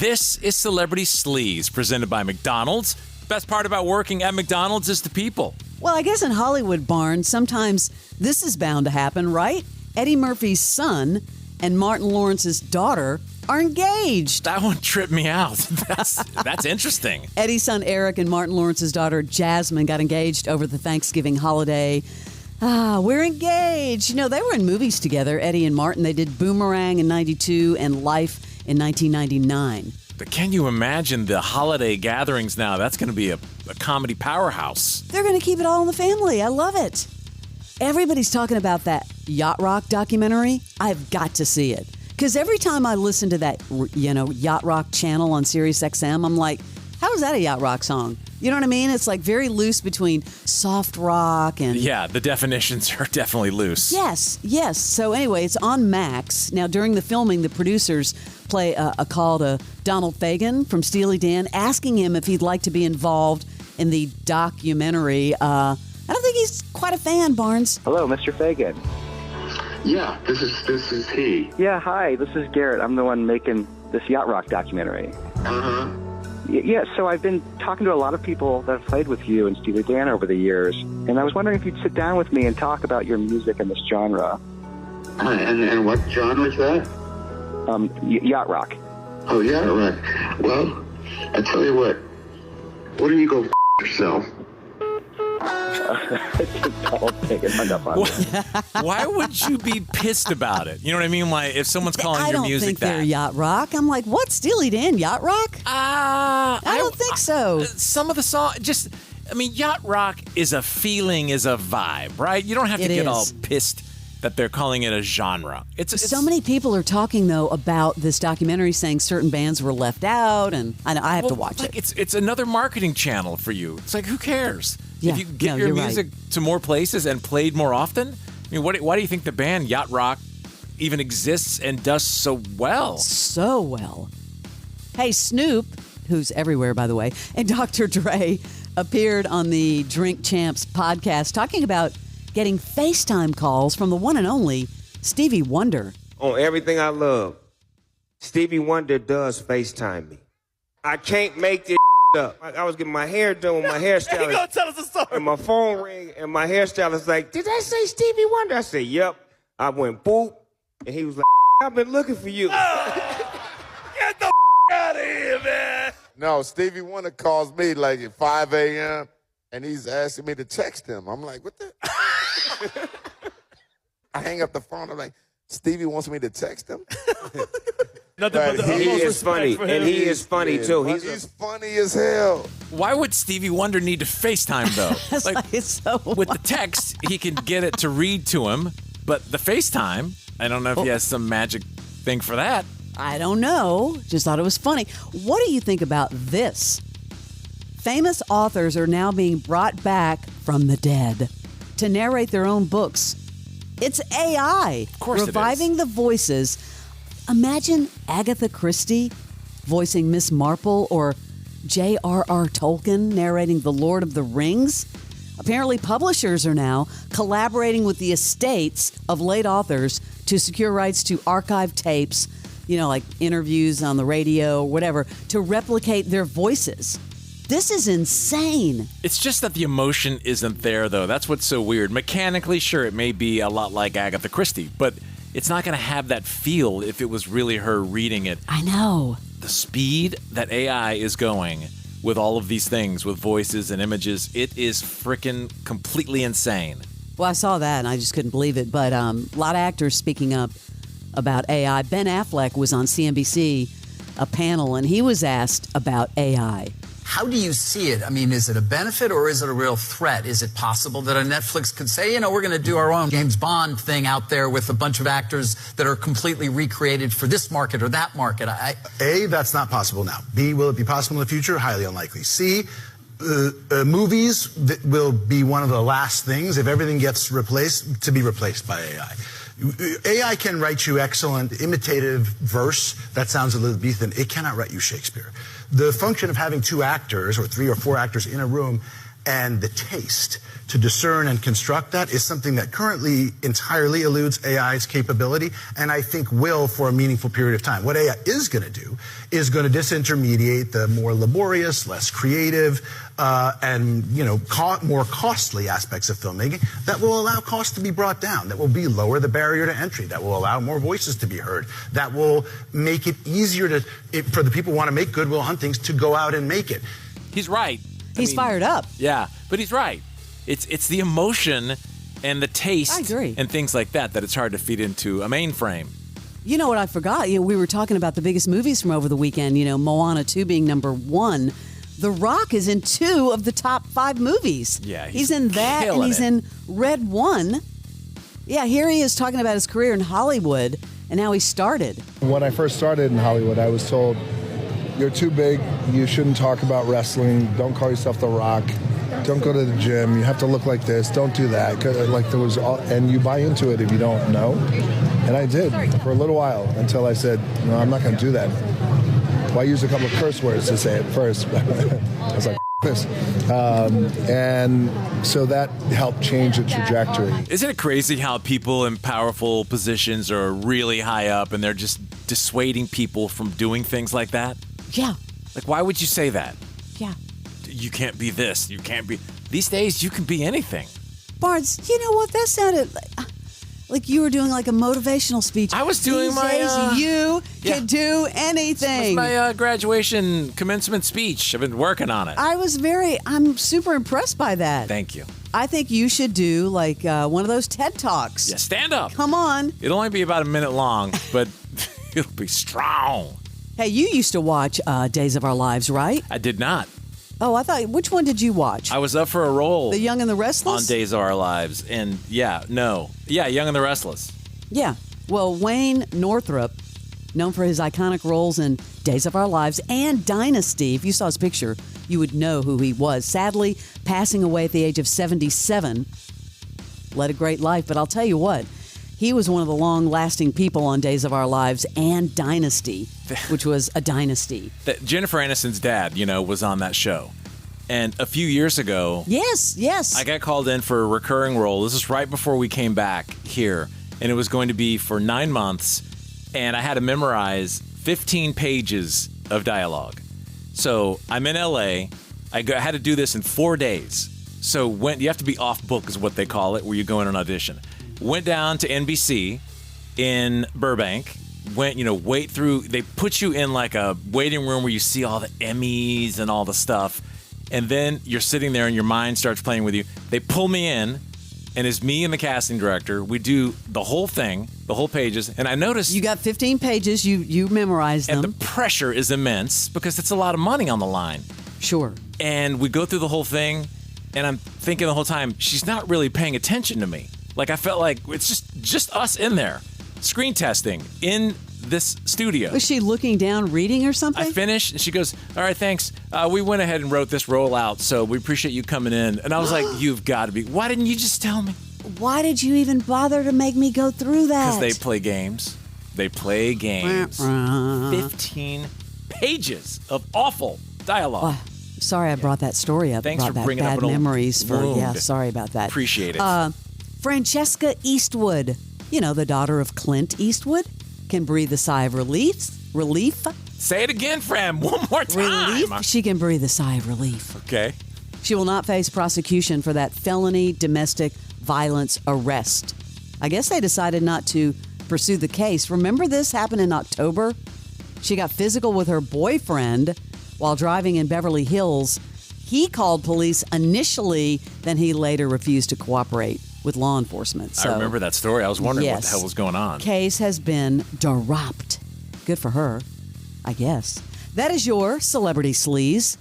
This is Celebrity Sleaze, presented by McDonald's. Best part about working at McDonald's is the people. Well, I guess in Hollywood, Barnes, sometimes this is bound to happen, right? Eddie Murphy's son and Martin Lawrence's daughter are engaged. That one tripped me out. That's interesting. Eddie's son Eric and Martin Lawrence's daughter Jasmine got engaged over the Thanksgiving holiday. We're engaged. You know, they were in movies together, Eddie and Martin. They did Boomerang in 92 and Life in 1999. But can you imagine the holiday gatherings now? That's going to be a comedy powerhouse. They're going to keep it all in the family. I love it. Everybody's talking about that Yacht Rock documentary. I've got to see it. Because every time I listen to that, Yacht Rock channel on Sirius XM, I'm like, how is that a Yacht Rock song? You know what I mean? It's like very loose between soft rock and... Yeah, the definitions are definitely loose. Yes. So anyway, it's on Max. Now, during the filming, the producers play a call to Donald Fagen from Steely Dan, asking him if he'd like to be involved in the documentary. I don't think he's quite a fan, Barnes. Hello, Mr. Fagen. Yeah, this is he. Yeah, hi, this is Garrett. I'm the one making this Yacht Rock documentary. Uh-huh. Yeah, so I've been talking to a lot of people that have played with you and Steely Dan over the years, and I was wondering if you'd sit down with me and talk about your music and this genre. And what genre is that? Yacht Rock. Oh, Yacht Rock. Well, I tell you what. Why don't you go yourself? Why would you be pissed about it? You know what I mean? Like, if someone's calling your music that. I don't think they're Yacht Rock. I'm like, what? Steely Dan Yacht Rock? I don't think so. Some of the songs, Yacht Rock is a feeling, is a vibe, right? You don't have to get all pissed that they're calling it a genre. It's so many people are talking, though, about this documentary, saying certain bands were left out, and I have to watch it. It's another marketing channel for you. It's like, who cares? Yeah, if you get your music to more places and played more often, I mean, why do you think the band Yacht Rock even exists and does so well? So well. Hey, Snoop, who's everywhere, by the way, and Dr. Dre appeared on the Drink Champs podcast talking about getting FaceTime calls from the one and only Stevie Wonder. On everything I love, Stevie Wonder does FaceTime me. I can't make this up. I was getting my hair done with my hairstylist. He gonna tell us a story. And my phone rang, and my hairstylist like, "Did I say Stevie Wonder?" I said, "Yep." I went boop, and he was like, "I've been looking for you." Get the out of here, man. No, Stevie Wonder calls me like at 5 a.m. and he's asking me to text him. I'm like, what the? I hang up the phone. I'm like, Stevie wants me to text him? He is funny, and he is funny too. He's funny as hell. Why would Stevie Wonder need to FaceTime, though? It's so with the text, he can get it to read to him, but the FaceTime, I don't know if he has some magic thing for that. I don't know. Just thought it was funny. What do you think about this? Famous authors are now being brought back from the dead to narrate their own books. It's AI. Of course reviving the voices. Imagine Agatha Christie voicing Miss Marple or J.R.R. Tolkien narrating The Lord of the Rings. Apparently, publishers are now collaborating with the estates of late authors to secure rights to archive tapes, like interviews on the radio or whatever, to replicate their voices. This is insane. It's just that the emotion isn't there, though. That's what's so weird. Mechanically, sure, it may be a lot like Agatha Christie, but it's not going to have that feel if it was really her reading it. I know. The speed that AI is going with all of these things, with voices and images, it is freaking completely insane. Well, I saw that, and I just couldn't believe it. But a lot of actors speaking up about AI. Ben Affleck was on CNBC, a panel, and he was asked about AI. How do you see it? I mean, is it a benefit or is it a real threat? Is it possible that a Netflix could say, we're going to do our own James Bond thing out there with a bunch of actors that are completely recreated for this market or that market? A, that's not possible now. B, will it be possible in the future? Highly unlikely. C, movies will be one of the last things, if everything gets replaced, to be replaced by AI. AI can write you excellent imitative verse. That sounds Elizabethan. It cannot write you Shakespeare. The function of having two actors or three or four actors in a room And the taste to discern and construct that is something that currently entirely eludes AI's capability, and I think will for a meaningful period of time. What AI is going to do is going to disintermediate the more laborious, less creative, and more costly aspects of filmmaking that will allow costs to be brought down, that will lower the barrier to entry, that will allow more voices to be heard, that will make it easier for the people who want to make Good Will Huntings to go out and make it. He's right. He's fired up. Yeah, but he's right. It's the emotion and the taste I agree. and things like that it's hard to feed into a mainframe. You know what I forgot? We were talking about the biggest movies from over the weekend, Moana 2 being number 1. The Rock is in 2 of the top 5 movies. Yeah, he's in that, and he's in Red 1. Yeah, here he is talking about his career in Hollywood and how he started. When I first started in Hollywood, I was told, you're too big, you shouldn't talk about wrestling, don't call yourself The Rock, don't go to the gym, you have to look like this, don't do that. And you buy into it if you don't know. And I did for a little while until I said, no, I'm not going to do that. Well, I used a couple of curse words to say it first. I was like, this. And so that helped change the trajectory. Isn't it crazy how people in powerful positions are really high up and they're just dissuading people from doing things like that? Yeah. Like, why would you say that? Yeah. You can't be this. You can't be... These days, you can be anything. Barnes, you know what? That sounded like you were doing like a motivtional speech. I was doing These days, you can do anything. It was my graduation commencement speech. I've been working on it. I'm super impressed by that. Thank you. I think you should do like one of those TED Talks. Yeah, stand up. Come on. It'll only be about a minute long, but it'll be strong. Hey, you used to watch Days of Our Lives, right? I did not. Oh, I thought, which one did you watch? I was up for a role. The Young and the Restless? On Days of Our Lives. And Yeah, Young and the Restless. Yeah. Well, Wayne Northrup, known for his iconic roles in Days of Our Lives and Dynasty. If you saw his picture, you would know who he was. Sadly, passing away at the age of 77. Led a great life, but I'll tell you what, he was one of the long-lasting people on Days of Our Lives and Dynasty, which was a dynasty. Jennifer Aniston's dad, was on that show. And a few years ago... Yes. I got called in for a recurring role. This is right before we came back here. And it was going to be for 9 months. And I had to memorize 15 pages of dialogue. So I'm in L.A. I had to do this in 4 days. So you have to be off book is what they call it, where you go in an audition. Went down to NBC in Burbank. Wait through. They put you in like a waiting room where you see all the Emmys and all the stuff. And then you're sitting there and your mind starts playing with you. They pull me in, and it's me and the casting director. We do the whole thing, the whole pages. And I noticed... You got 15 pages. You memorized them. And the pressure is immense because it's a lot of money on the line. Sure. And we go through the whole thing, and I'm thinking the whole time, she's not really paying attention to me. Like, I felt like it's just us in there, screen testing in this studio. Was she looking down, reading or something? I finished, and she goes, all right, thanks. We went ahead and wrote this role out, so we appreciate you coming in. And I was like, you've got to be. Why didn't you just tell me? Why did you even bother to make me go through that? Because they play games. 15 pages of awful dialogue. Oh, sorry I brought that story up. Thanks brought for that bringing bad up an old memories for wound. Yeah, sorry about that. Appreciate it. Francesca Eastwood, the daughter of Clint Eastwood, can breathe a sigh of relief. Say it again, Fram, one more time. Relief. She can breathe a sigh of relief. Okay. She will not face prosecution for that felony domestic violence arrest. I guess they decided not to pursue the case. Remember this happened in October? She got physical with her boyfriend while driving in Beverly Hills. He called police initially, then he later refused to cooperate with law enforcement. So, I remember that story. I was wondering what the hell was going on. Case has been dropped. Good for her, I guess. That is your Celebrity Sleaze.